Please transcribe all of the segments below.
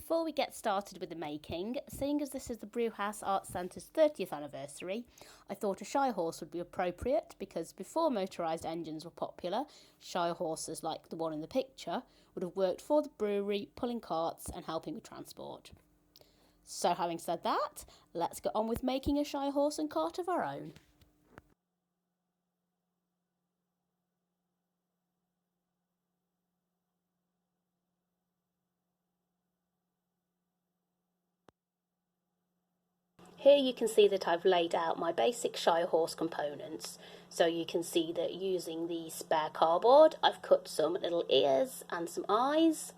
Before we get started with the making, seeing as this is the Brewhouse Arts Centre's 30th anniversary, I thought a shirehorse would be appropriate because before motorised engines were popular, shirehorses like the one in the picture would have worked for the brewery, pulling carts and helping with transport. So having said that, let's get on with making a shirehorse and cart of our own. Here you can see that I've laid out my basic shirehorse components. So you can see that using the spare cardboard, I've cut some little ears and some eyes.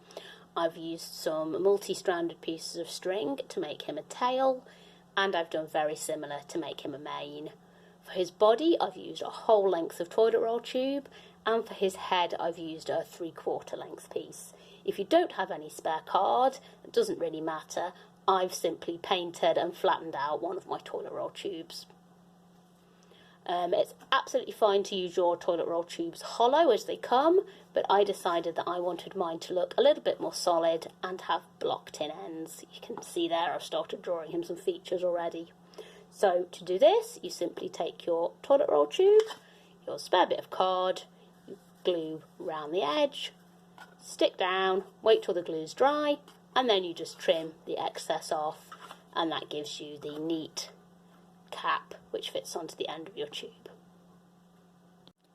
I've used some multi-stranded pieces of string to make him a tail, and I've done very similar to make him a mane. For his body, I've used a whole length of toilet roll tube, and for his head, I've used a 3/4 length piece. If you don't have any spare card, it doesn't really matter. I've simply painted and flattened out one of my toilet roll tubes. It's absolutely fine to use your toilet roll tubes hollow as they come, but I decided that I wanted mine to look a little bit more solid and have blocked in ends. You can see there I've started drawing him some features already. So to do this, you simply take your toilet roll tube, your spare bit of card, you glue around the edge, stick down, wait till the glue's dry, and then you just trim the excess off, and that gives you the neat cap which fits onto the end of your tube.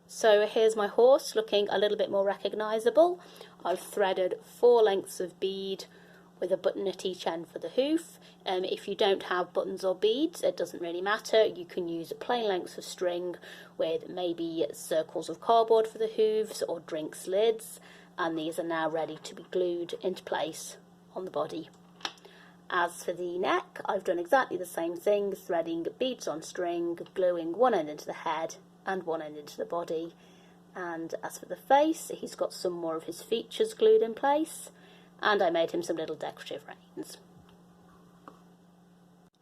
So here's my horse looking a little bit more recognisable. I've threaded 4 lengths of bead with a button at each end for the hoof. If you don't have buttons or beads, it doesn't really matter. You can use plain lengths of string with maybe circles of cardboard for the hooves or drinks lids, and these are now ready to be glued into place on the body. As for the neck, I've done exactly the same thing, threading beads on string, gluing one end into the head and one end into the body. And as for the face, he's got some more of his features glued in place, and I made him some little decorative reins.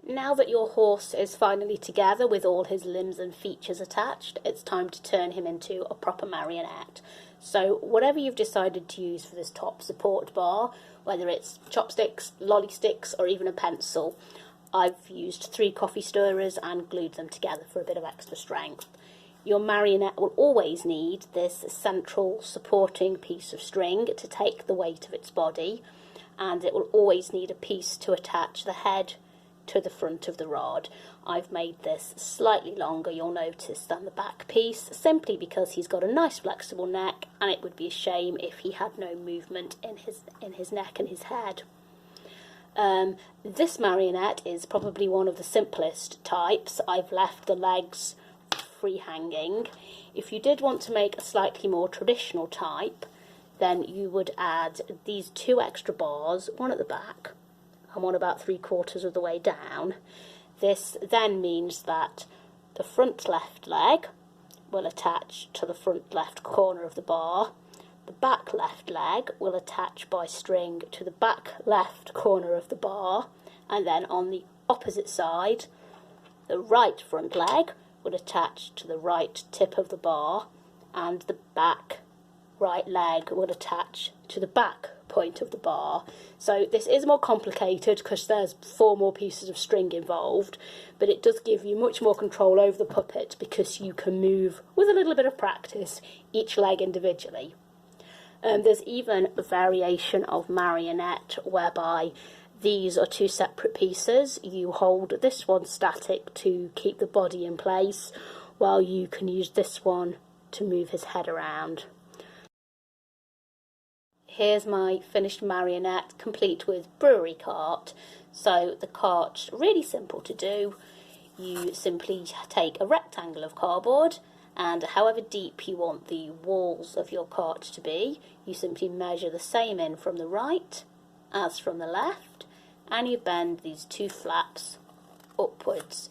Now that your horse is finally together with all his limbs and features attached, it's time to turn him into a proper marionette. So whatever you've decided to use for this top support bar, whether it's chopsticks, lolly sticks or even a pencil, I've used 3 coffee stirrers and glued them together for a bit of extra strength. Your marionette will always need this central supporting piece of string to take the weight of its body, and it will always need a piece to attach the head to the front of the rod. I've made this slightly longer, you'll notice, than the back piece, simply because he's got a nice flexible neck and it would be a shame if he had no movement in his neck and his head. This marionette is probably one of the simplest types. I've left the legs free hanging. If you did want to make a slightly more traditional type, then you would add these 2 extra bars, one at the back and one about 3/4 of the way down. This then means that the front left leg will attach to the front left corner of the bar, the back left leg will attach by string to the back left corner of the bar, and then on the opposite side, the right front leg will attach to the right tip of the bar, and the back right leg will attach to the back point of the bar. So this is more complicated because there's 4 more pieces of string involved, but it does give you much more control over the puppet because you can move, with a little bit of practice, each leg individually. There's even a variation of marionette whereby these are 2 separate pieces. You hold this one static to keep the body in place, while you can use this one to move his head around. Here's my finished marionette, complete with brewery cart. So the cart's really simple to do. You simply take a rectangle of cardboard, and however deep you want the walls of your cart to be, you simply measure the same in from the right as from the left, and you bend these 2 flaps upwards.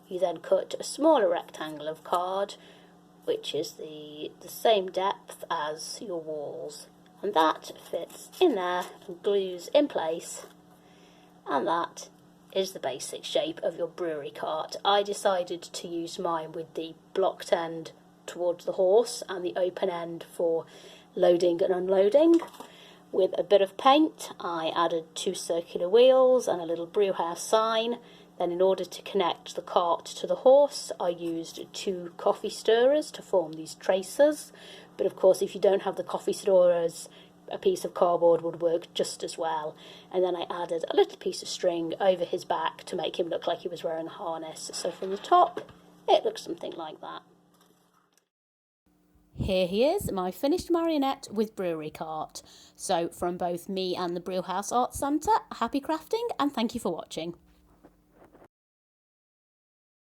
You then cut a smaller rectangle of card, which is the same depth as your walls. And that fits in there and glues in place, and that is the basic shape of your brewery cart. I decided to use mine with the blocked end towards the horse and the open end for loading and unloading. With a bit of paint, I added 2 circular wheels and a little brewhouse sign. Then in order to connect the cart to the horse, I used 2 coffee stirrers to form these tracers. But of course, if you don't have the coffee stirrers, a piece of cardboard would work just as well. And then I added a little piece of string over his back to make him look like he was wearing a harness. So from the top, it looks something like that. Here he is, my finished marionette with brewery cart. So from both me and the Brewhouse Arts Centre, happy crafting and thank you for watching.